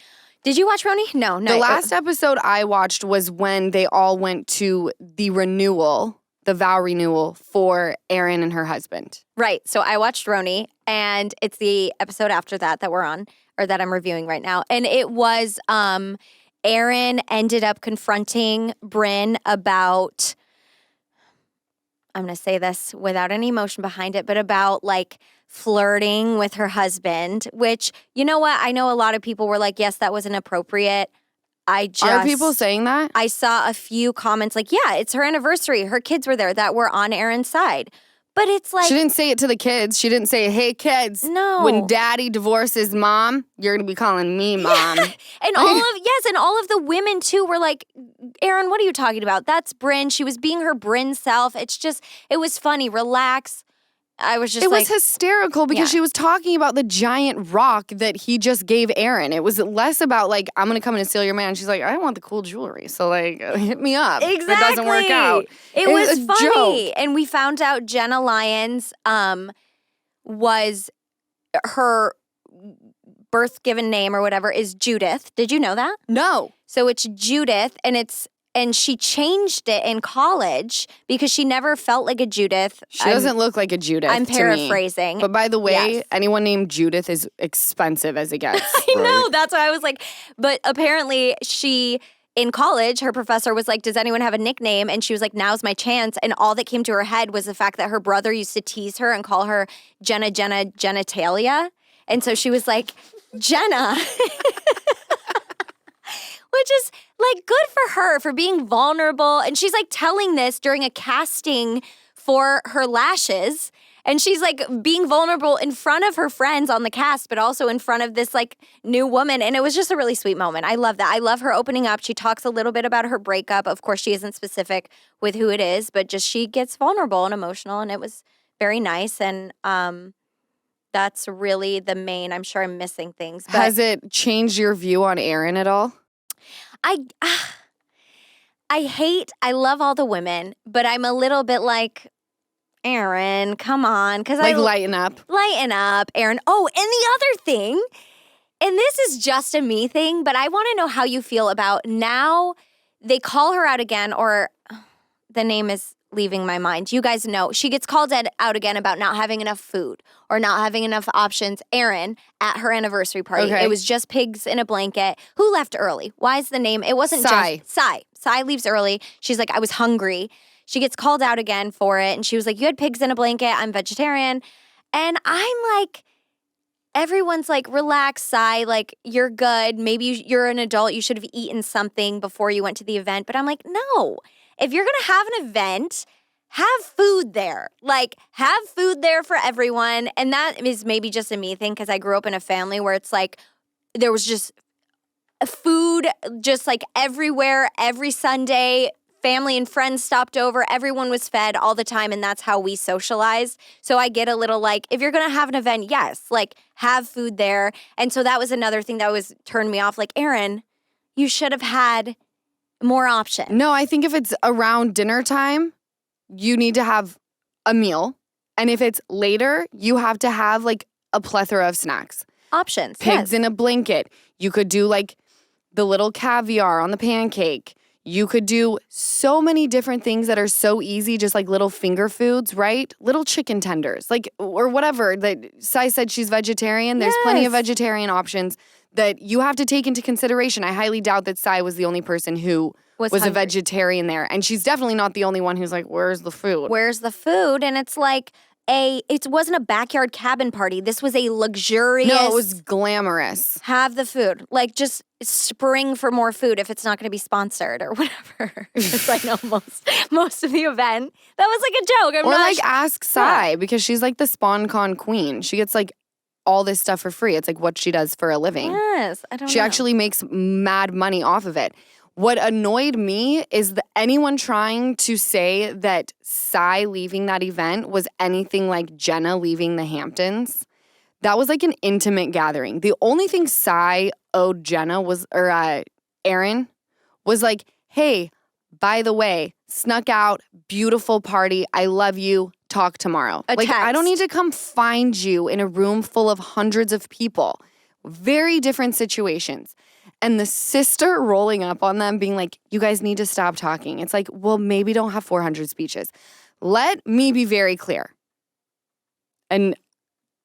Did you watch RHONY? No. The last episode I watched was when they all went to the vow renewal for Erin and her husband. Right. So I watched RHONY, and it's the episode after that we're on, or that I'm reviewing right now. And it was Erin ended up confronting Brynn about, I'm going to say this without any emotion behind it, but about like flirting with her husband, which, you know what? I know a lot of people were like, yes, that was inappropriate. Are people saying that? I saw a few comments like, yeah, it's her anniversary. Her kids were there that were on Erin's side. But it's like, she didn't say it to the kids. She didn't say, hey, kids. No. When daddy divorces mom, you're going to be calling me mom. Yeah. And all of the women too were like, Erin, what are you talking about? That's Brynn. She was being her Brynn self. It was funny. Relax. I was just It was hysterical because Yeah. she was talking about the giant rock that he just gave Erin. It was less about like, I'm going to come in and steal your man. She's like, I want the cool jewelry. So like, hit me up. Exactly. If it doesn't work out. It was a funny. joke. And we found out Jenna Lyons was her birth given name or whatever is Judith. Did you know that? No. So it's Judith, and she changed it in college because she never felt like a Judith. She doesn't look like a Judith. I'm to me. paraphrasing. But by the way, Yes. anyone named Judith is expensive as it gets. I know. That's why I was like, but apparently in college, her professor was like, does anyone have a nickname? And she was like, now's my chance. And all that came to her head was the fact that her brother used to tease her and call her Jenna Genitalia. And so she was like, Jenna. Which is like good for her for being vulnerable. And she's like telling this during a casting for her lashes. And she's like being vulnerable in front of her friends on the cast, but also in front of this like new woman. And it was just a really sweet moment. I love that. I love her opening up. She talks a little bit about her breakup. Of course, she isn't specific with who it is, but just she gets vulnerable and emotional. And it was very nice. And that's really the main. I'm sure I'm missing things. But Has it changed your view on Erin at all? I love all the women, but I'm a little bit like, Erin, come on. Because Lighten up. Lighten up, Erin. Oh, and the other thing, and this is just a me thing, but I want to know how you feel about now they call her out again, or the name is leaving my mind. You guys know. She gets called out again about not having enough food or not having enough options. Erin, at her anniversary party, Okay. It was just pigs in a blanket. Who left early? Why is the name? It wasn't Sai. just Sai. Sai leaves early. She's like, I was hungry. She gets called out again for it. And she was like, you had pigs in a blanket. I'm vegetarian. And I'm like, everyone's like, relax, Sai. Like, you're good. Maybe you're an adult. You should have eaten something before you went to the event. But I'm like, no. If you're going to have an event, have food there. Like, have food there for everyone. And that is maybe just a me thing because I grew up in a family where it's like there was just food just like everywhere, every Sunday. Family and friends stopped over. Everyone was fed all the time, and that's how we socialized. So I get a little like, if you're going to have an event, yes, like have food there. And so that was another thing that was turned me off. Like, Erin, you should have had more options. No, I think if it's around dinner time, you need to have a meal. And if it's later, you have to have like a plethora of snacks. Options. Pigs in a blanket. You could do like the little caviar on the pancake. You could do so many different things that are so easy, just like little finger foods, right? Little chicken tenders, like, or whatever. That Sai said she's vegetarian. There's plenty of vegetarian options that you have to take into consideration. I highly doubt that Sai was the only person who was a vegetarian there. And she's definitely not the only one who's like, where's the food? Where's the food? And it's like it wasn't a backyard cabin party. This was a luxurious. No, it was glamorous. Have the food. Like, just spring for more food if it's not going to be sponsored or whatever. Because I know most of the event. That was like a joke. Or like ask Sai, because she's like the SpawnCon queen. She gets like all this stuff for free. It's like what she does for a living. Yes, I don't know. She actually makes mad money off of it. What annoyed me is that anyone trying to say that Sai leaving that event was anything like Jenna leaving the Hamptons. That was like an intimate gathering. The only thing Sai owed Jenna Aaron was like, hey, by the way, snuck out, beautiful party. I love you. Talk tomorrow. Like, I don't need to come find you in a room full of hundreds of people. Very different situations. And the sister rolling up on them being like, you guys need to stop talking. It's like, well, maybe don't have 400 speeches. Let me be very clear. And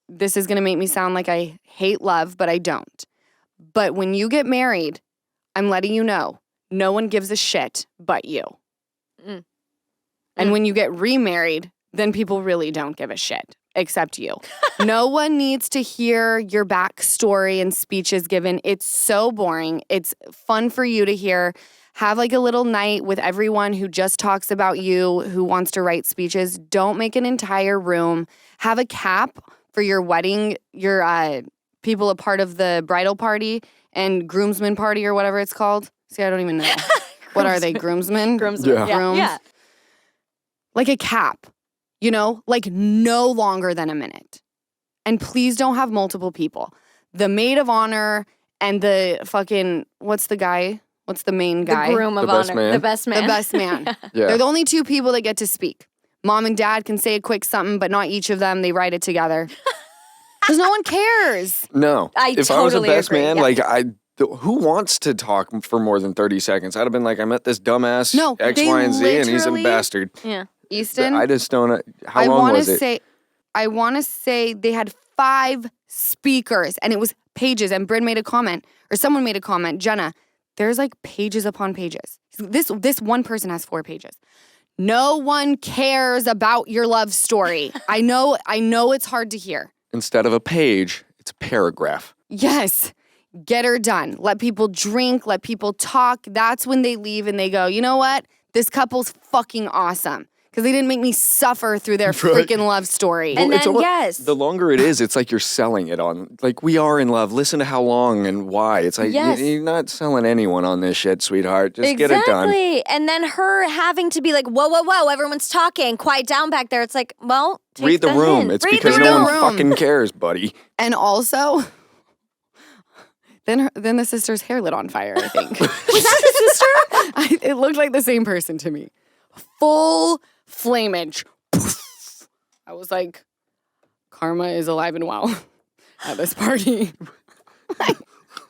this is going to make me sound like I hate love, but I don't. But when you get married, I'm letting you know, no one gives a shit but you. And when you get remarried, then people really don't give a shit. Except you. No one needs to hear your backstory and speeches given. It's so boring. It's fun for you to hear. Have like a little night with everyone who just talks about you, who wants to write speeches. Don't make an entire room. Have a cap for your wedding, your people a part of the bridal party and groomsmen party or whatever it's called. See, I don't even know. What are they? Groomsmen? Groomsmen. Yeah. Grooms? Yeah. Like a cap. You know, like no longer than a minute. And please don't have multiple people. The maid of honor and the fucking, what's the guy? What's the main guy? The groom of best honor. man. The best man. The best man. Yeah. They're the only two people that get to speak. Mom and dad can say a quick something, but not each of them. They write it together. Because no one cares. No. If I was a totally best agree, man, yeah. like who wants to talk for more than 30 seconds? I'd have been like, I met this dumbass X, they Y, and Z, and he's a literally- bastard. Yeah. Easton, I just don't. How long was it? I want to say they had 5 speakers and it was pages. And Bryn made a comment, or someone made a comment, Jenna, there's like pages upon pages. This one person has 4 pages. No one cares about your love story. I know it's hard to hear. Instead of a page, it's a paragraph. Yes. Get her done. Let people drink, let people talk. That's when they leave and they go, you know what? This couple's fucking awesome. Because they didn't make me suffer through their freaking love story. And It's then, almost- yes. The longer it is, it's like you're selling it on. Like, we are in love. Listen to how long and why. It's like, Yes. you're not selling anyone on this shit, sweetheart. Just get it done. Exactly. And then her having to be like, whoa, whoa, whoa, everyone's talking. Quiet down back there. It's like, well, take Read the room. hint. It's Read because the no room. one fucking cares, buddy. And also, then the sister's hair lit on fire, I think. Was that the sister? It looked like the same person to me. Full flamage. Poof. I was like, karma is alive and well at this party.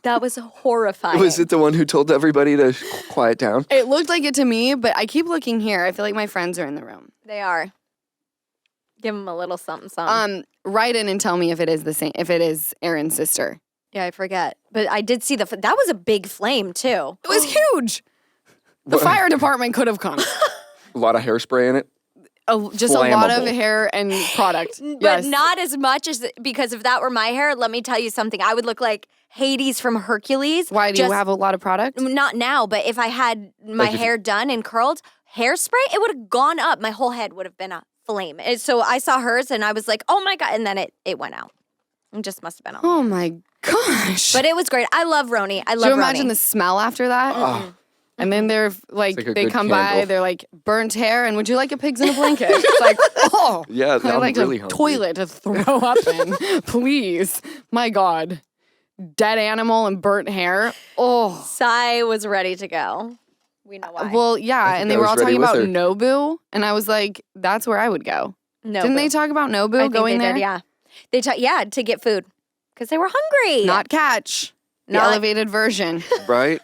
That was horrifying. Was it the one who told everybody to quiet down? It looked like it to me, but I keep looking here. I feel like my friends are in the room. They are. Give them a little something, something. Write in and tell me if it is the same, if it is Aaron's sister. Yeah, I forget. But I did see that was a big flame, too. It was huge. The fire department could have come. A lot of hairspray in it. Just a lot of Flammable. hair and product. But Yes. not as much as, because if that were my hair, let me tell you something. I would look like Hades from Hercules. Why do you have a lot of product? Not now, but if I had my Like if- hair done and curled, hairspray, it would have gone up. My whole head would have been a flame. And so I saw hers and I was like, oh my God. And then it went out. It just must have been on. Oh my gosh. But it was great. I love RHONY. I Do love you imagine RHONY. the smell after that? Oh, And then they're like, like a they good come by, candle. they're like, burnt hair, and would you like a pigs in a blanket? It's like, oh. yeah, I I'm like really a hungry. toilet to throw up in. Please. My God. Dead animal and burnt hair. Oh. Sai was ready to go. We know why. Well, yeah. think And they I were was all ready talking with about her. Nobu. And I was like, that's where I would go. no, Didn't they talk about Nobu I think going they there? did, yeah. They to get food because they were hungry. Not catch. The elevated version. Right?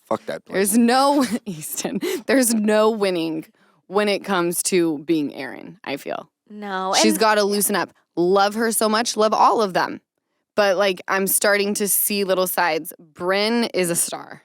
Fuck that place. There's no, Easton, there's no winning when it comes to being Erin, I feel. No. She's got to loosen up. Love her so much. Love all of them. But, like, I'm starting to see little sides. Bryn is a star.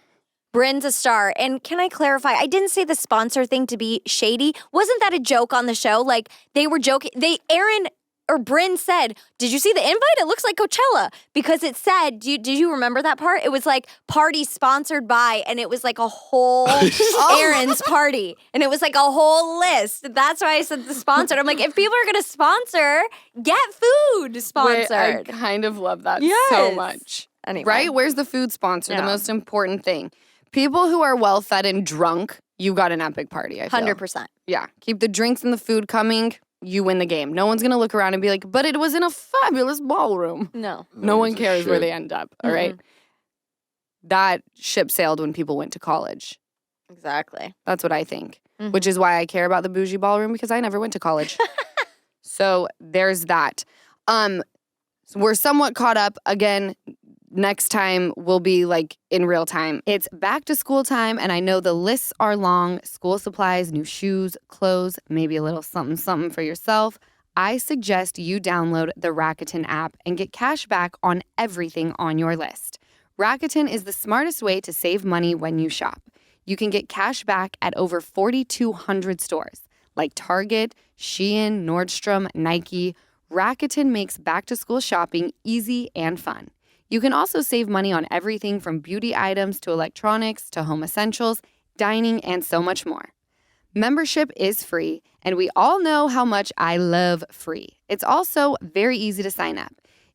Bryn's a star. And can I clarify? I didn't say the sponsor thing to be shady. Wasn't that a joke on the show? Like, they were joking. Erin or Bryn said, did you see the invite? It looks like Coachella. Because it said, did you remember that part? It was like, party sponsored by, and it was like a whole Erin's party. And it was like a whole list. That's why I said the sponsored. I'm like, if people are going to sponsor, get food sponsored. Wait, I kind of love that so much. Anyway. Right? Where's the food sponsor? No. The most important thing. People who are well fed and drunk, you got an epic party, I feel. 100%. Yeah. Keep the drinks and the food coming, you win the game. No one's going to look around and be like, but it was in a fabulous ballroom. No. No one cares where they end up, all right? That ship sailed when people went to college. Exactly. That's what I think, which is why I care about the bougie ballroom, because I never went to college. So there's that. So we're somewhat caught up. Again, next time will be like in real time. It's back to school time, and I know the lists are long. School supplies, new shoes, clothes, maybe a little something for yourself. I suggest you download the Rakuten app and get cash back on everything on your list. Rakuten is the smartest way to save money when you shop. You can get cash back at over 4,200 stores like Target, Shein, Nordstrom, Nike. Rakuten makes back-to-school shopping easy and fun. You can also save money on everything from beauty items to electronics to home essentials, dining, and so much more. Membership is free, and we all know how much I love free. It's also very easy to sign up.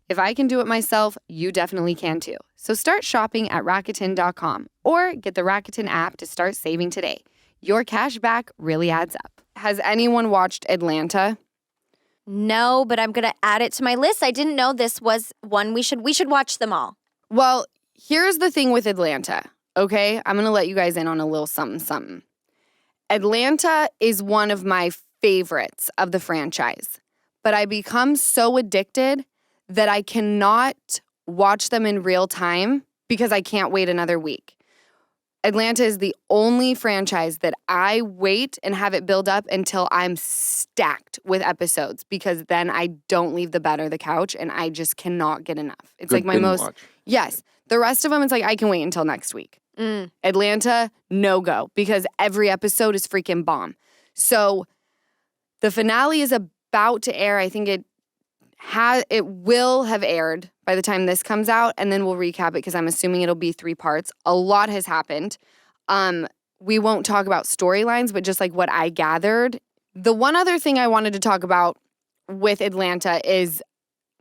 If I can do it myself, you definitely can too. So start shopping at Rakuten.com or get the Rakuten app to start saving today. Your cash back really adds up. Has anyone watched Atlanta? No, but I'm going to add it to my list. I didn't know this was one we should watch them all. Well, here's the thing with Atlanta, okay? I'm going to let you guys in on a little something. Atlanta is one of my favorites of the franchise, but I become so addicted that I cannot watch them in real time because I can't wait another week. Atlanta is the only franchise that I wait and have it build up until I'm stacked with episodes, because then I don't leave the bed or the couch and I just cannot get enough. It's like my most... Yes. The rest of them, it's like I can wait until next week. Atlanta, no go, because every episode is freaking bomb. So the finale is about to air. I think it will have aired by the time this comes out, and then we'll recap it because I'm assuming it'll be 3 parts. A lot has happened. We won't talk about storylines, but just like what I gathered. The one other thing I wanted to talk about with Atlanta is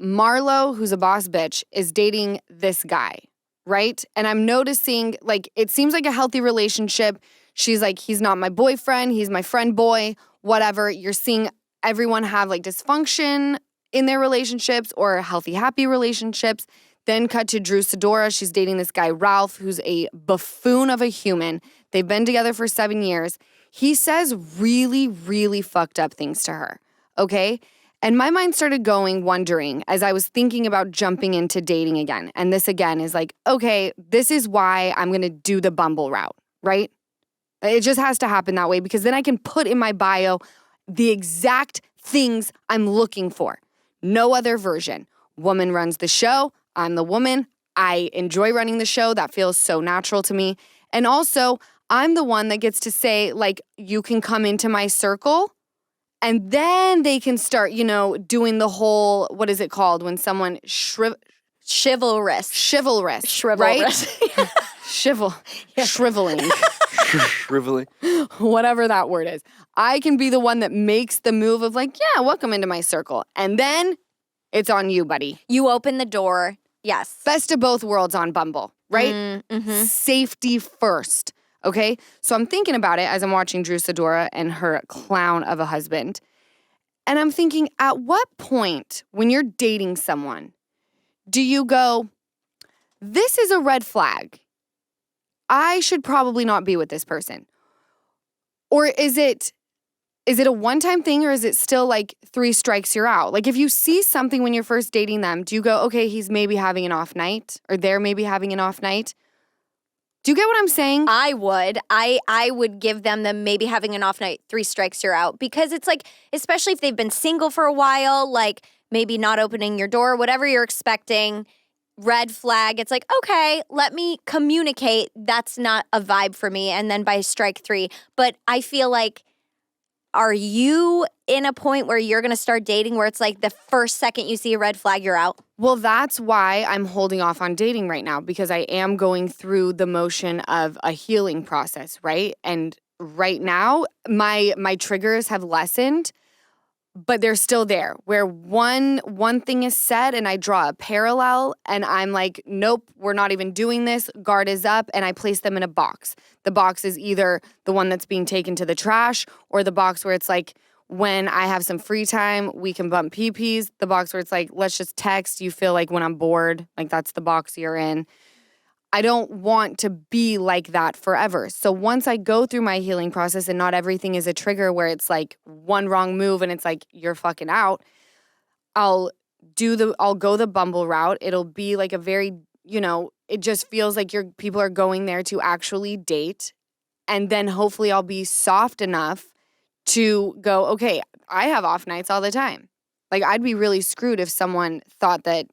Marlo, who's a boss bitch, is dating this guy, right? And I'm noticing, like, it seems like a healthy relationship. She's like, he's not my boyfriend, he's my friend boy, whatever. You're seeing everyone have like dysfunction in their relationships or healthy, happy relationships. Then cut to Drew Sidora. She's dating this guy, Ralph, who's a buffoon of a human. They've been together for 7 years. He says really, really fucked up things to her, okay? And my mind started wondering as I was thinking about jumping into dating again. And this again is like, okay, this is why I'm going to do the Bumble route, right? It just has to happen that way, because then I can put in my bio the exact things I'm looking for. No other version. Woman runs the show. I'm the woman. I enjoy running the show. That feels so natural to me. And also, I'm the one that gets to say, like, you can come into my circle, and then they can start, doing the whole, what is it called when someone Chivalrous. Right? Shriveling. Shriveling. Whatever that word is. I can be the one that makes the move of like, yeah, welcome into my circle. And then it's on you, buddy. You open the door. Yes. Best of both worlds on Bumble, right? Safety first. Okay? So I'm thinking about it as I'm watching Drew Sidora and her clown of a husband. And I'm thinking, at what point when you're dating someone do you go, this is a red flag? I should probably not be with this person. Or is it, is it a one-time thing or is it still like 3 strikes you're out? Like if you see something when you're first dating them, do you go, okay, he's maybe having an off night or they're maybe having an off night? Do you get what I'm saying? I would. I would give them maybe having an off night, 3 strikes you're out. Because it's like, especially if they've been single for a while, like maybe not opening your door, whatever you're expecting, red flag. It's like, okay, let me communicate. That's not a vibe for me. And then by strike 3. But I feel like, are you in a point where you're going to start dating where it's like the first second you see a red flag, you're out? Well, that's why I'm holding off on dating right now because I am going through the motion of a healing process, right? And right now, my triggers have lessened, but they're still there. Where one thing is said and I draw a parallel and I'm like, nope, we're not even doing this. Guard is up, and I place them in a box. The box is either the one that's being taken to the trash or the box where it's like, when I have some free time, we can bump pee-pees. The box where it's like, let's just text. You feel like when I'm bored, like that's the box you're in. I don't want to be like that forever. So once I go through my healing process and not everything is a trigger where it's like one wrong move and it's like, you're fucking out, I'll go the Bumble route. It'll be like a very, it just feels like people are going there to actually date. And then hopefully I'll be soft enough to go, okay, I have off nights all the time. Like I'd be really screwed if someone thought that,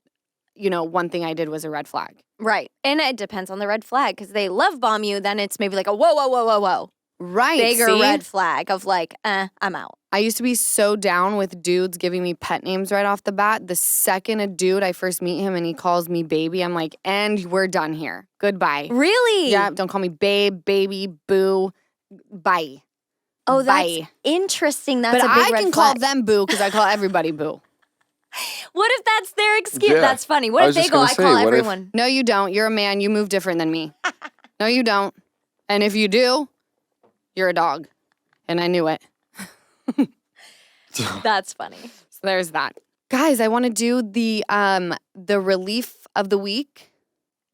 one thing I did was a red flag. Right. And it depends on the red flag because they love bomb you. Then it's maybe like a whoa. Right. Bigger red flag of like, I'm out. I used to be so down with dudes giving me pet names right off the bat. The second a dude, I first meet him and he calls me baby, I'm like, and we're done here. Goodbye. Really? Yeah. Don't call me babe, baby, boo. Bye. Oh, Bye. that's interesting. That's but a big I red can flag. call them boo because I call everybody boo. What if that's their excuse? Yeah. That's funny. What if they go, I call everyone? No, you don't. You're a man. You move different than me. No, you don't. And if you do, you're a dog. And I knew it. That's funny. So there's that. Guys, I want to do the relief of the week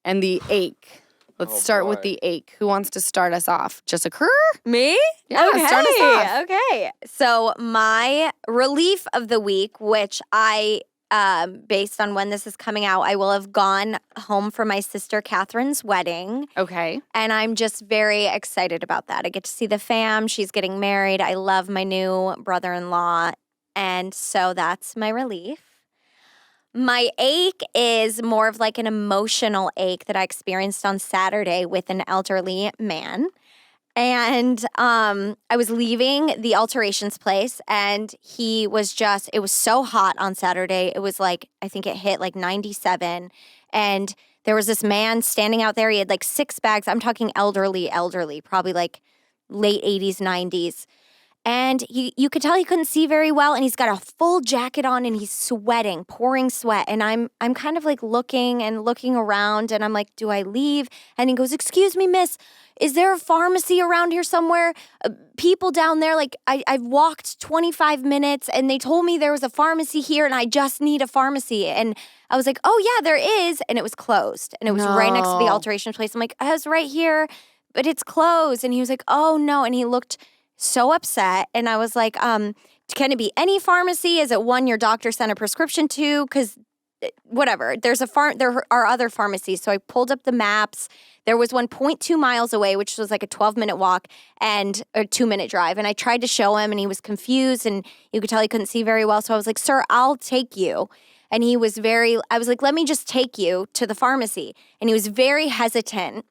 and the ache. Let's start with the ache. Who wants to start us off? Jessica? Me? Yeah, okay. start us off. Okay. So my relief of the week, which I, based on when this is coming out, I will have gone home for my sister Catherine's wedding. Okay. And I'm just very excited about that. I get to see the fam. She's getting married. I love my new brother-in-law. And so that's my relief. My ache is more of like an emotional ache that I experienced on Saturday with an elderly man. And I was leaving the alterations place and it was so hot on Saturday. It was like, I think it hit like 97. And there was this man standing out there. He had like 6 bags. I'm talking elderly, probably like late 80s, 90s. And you could tell he couldn't see very well, and he's got a full jacket on, and he's sweating, pouring sweat. And I'm kind of like looking around, and I'm like, do I leave? And he goes, excuse me, miss, is there a pharmacy around here somewhere? People down there, like I've walked 25 minutes, and they told me there was a pharmacy here, and I just need a pharmacy. And I was like, oh yeah, there is. And it was closed, and it was right next to the alteration place. I'm like, I was right here, but it's closed. And he was like, oh no. And he looked so upset. And I was like, can it be any pharmacy? Is it one your doctor sent a prescription to? Because whatever, there are other pharmacies. So I pulled up the maps. There was one 0.2 miles away, which was like a 12-minute walk and a 2-minute drive. And I tried to show him, and he was confused, and you could tell he couldn't see very well. So I was like, sir, I'll take you. And I was like, let me just take you to the pharmacy. And he was very hesitant.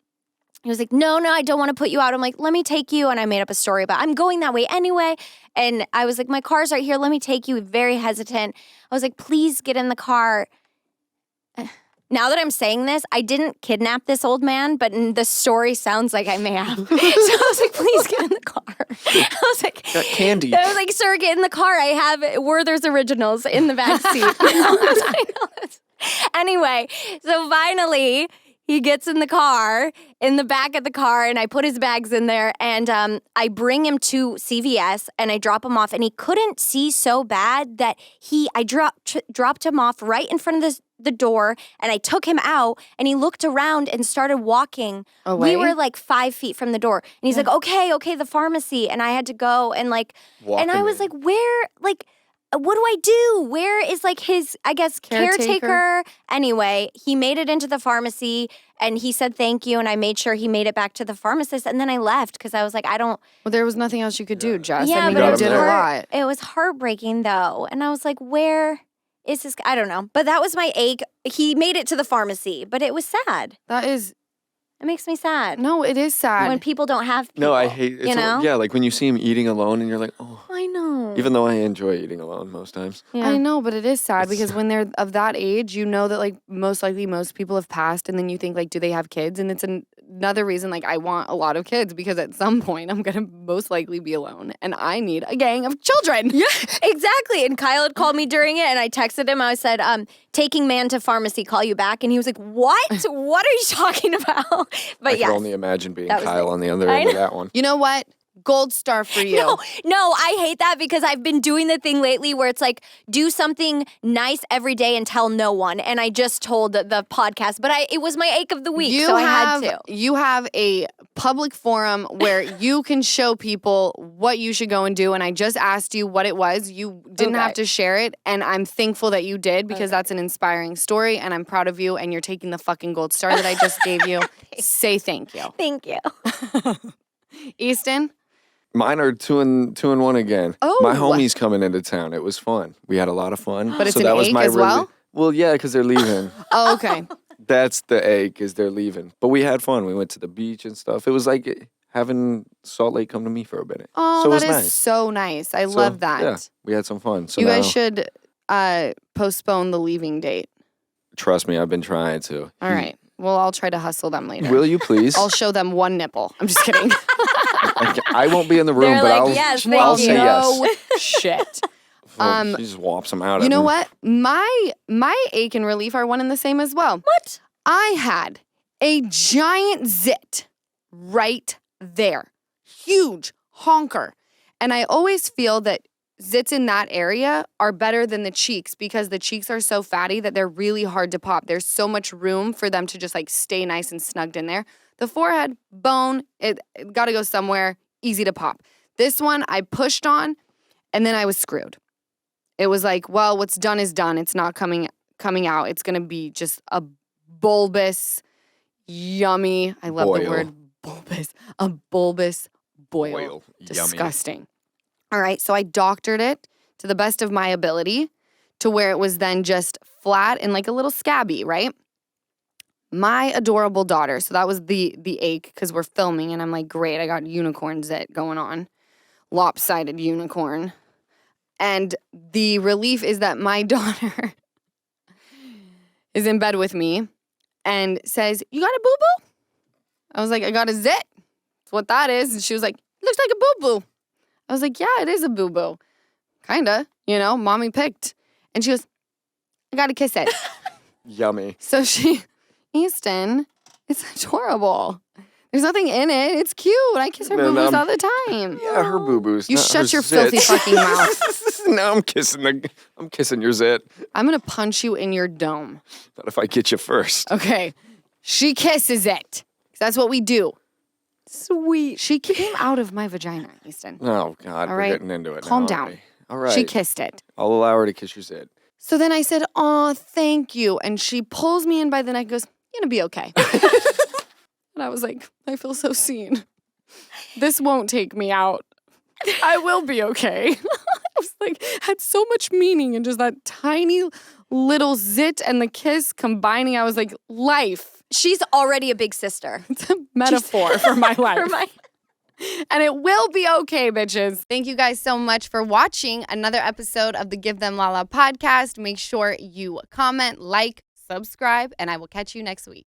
He was like, no, I don't want to put you out. I'm like, let me take you. And I made up a story about, I'm going that way anyway. And I was like, my car's right here. Let me take you. Very hesitant. I was like, please get in the car. Now that I'm saying this, I didn't kidnap this old man, but the story sounds like I may have. So I was like, please get in the car. I was like, got candy. I was like, sir, get in the car. I have Werther's Originals in the back seat. Anyway, so finally, he gets in the car, in the back of the car, and I put his bags in there, and I bring him to CVS, and I drop him off, and he couldn't see so bad that I dropped him off right in front of the door and I took him out and he looked around and started walking. Away? We were like 5 feet from the door. And he's like, okay, the pharmacy. And I had to go and like, Walk and I him was in. like, where, like, what do I do? Where is like his, I guess, caretaker? Anyway, he made it into the pharmacy and he said thank you. And I made sure he made it back to the pharmacist. And then I left because I was like, I don't. Well, there was nothing else you could do, Jess. Yeah, I mean, but you it was, did a lot. it was heartbreaking though. And I was like, where is this? I don't know. But that was my ache. He made it to the pharmacy, but it was sad. That is, It makes me sad. no, it is sad. When people don't have people. No, I hate it. You know? Yeah, like when you see him eating alone and you're like, oh. I know. Even though I enjoy eating alone most times. Yeah. I know, but it is sad It's because when they're of that age, you know that like most likely most people have passed, and then you think like, do they have kids? And it's another reason like I want a lot of kids because at some point I'm gonna most likely be alone, and I need a gang of children. Yeah, exactly. And Kyle had called me during it, and I texted him. I said, taking man to pharmacy, call you back. And he was like, what? What are you talking about? But I yes. can only imagine being That was Kyle me. on the other I end of know. that one. You know what? Gold star for you. No, I hate that because I've been doing the thing lately where it's like, do something nice every day and tell no one. And I just told the podcast, but it was my ache of the week, so I had to. You have a public forum where you can show people what you should go and do. And I just asked you what it was. You didn't have to share it. And I'm thankful that you did because that's an inspiring story. And I'm proud of you. And you're taking the fucking gold star that I just gave you. Say thank you. Thank you. Easton? Mine are two and one again. Oh. My homie's coming into town. It was fun. We had a lot of fun. But it's so an that was ache my as well? Well, yeah, because they're leaving. Oh, okay. That's the ache, is they're leaving. But we had fun. We went to the beach and stuff. It was like having Salt Lake come to me for a minute. Oh, so it that was is nice. so nice. I So, love that. Yeah, we had some fun. So You now, guys should postpone the leaving date. trust me, I've been trying to. All right. Well, I'll try to hustle them later. Will you please? I'll show them one nipple. I'm just kidding. I won't be in the room, They're but like, I'll, yes, I'll thank say you. yes. Shit. Well, she just whops them out. You at know me. what? My ache and relief are one and the same as well. What? I had a giant zit right there. Huge honker. And I always feel that zits in that area are better than the cheeks because the cheeks are so fatty that they're really hard to pop. There's so much room for them to just like stay nice and snugged in there. The forehead, bone, it got to go somewhere, easy to pop. This one I pushed on and then I was screwed. It was like, well, what's done is done. It's not coming out. It's going to be just a bulbous, yummy, I love the Boil. word bulbous, a bulbous boil. Boil. Yummy. Disgusting. All right, so I doctored it to the best of my ability to where it was then just flat and like a little scabby, right? My adorable daughter, so that was the ache because we're filming and I'm like, great, I got unicorn zit going on. Lopsided unicorn. And the relief is that my daughter is in bed with me and says, you got a boo-boo? I was like, I got a zit. That's what that is. And she was like, looks like a boo-boo. I was like, yeah, it is a boo-boo. Kinda, mommy picked. And she goes, I gotta kiss it. Yummy. So Easton, it's adorable. There's nothing in it. It's cute. I kiss her No, boo-boos no. all the time. Yeah, her boo-boos. You not shut her your zits. filthy fucking mouth. Now I'm kissing your zit. I'm gonna punch you in your dome. Not if I get you first. Okay. She kisses it. That's what we do. Sweet. She came out of my vagina, Easton. Oh, God, All we're right. getting into it Calm now, down. aren't we? All right. She kissed it. I'll allow her to kiss your zit. So then I said, oh, thank you. And she pulls me in by the neck and goes, you're gonna be okay. And I was like, I feel so seen. This won't take me out. I will be okay. I was like, had so much meaning in just that tiny little zit and the kiss combining. I was like, life. She's already a big sister. It's a metaphor for my life. For my- And it will be okay, bitches. Thank you guys so much for watching another episode of the Give Them Lala podcast. Make sure you comment, like, subscribe, and I will catch you next week.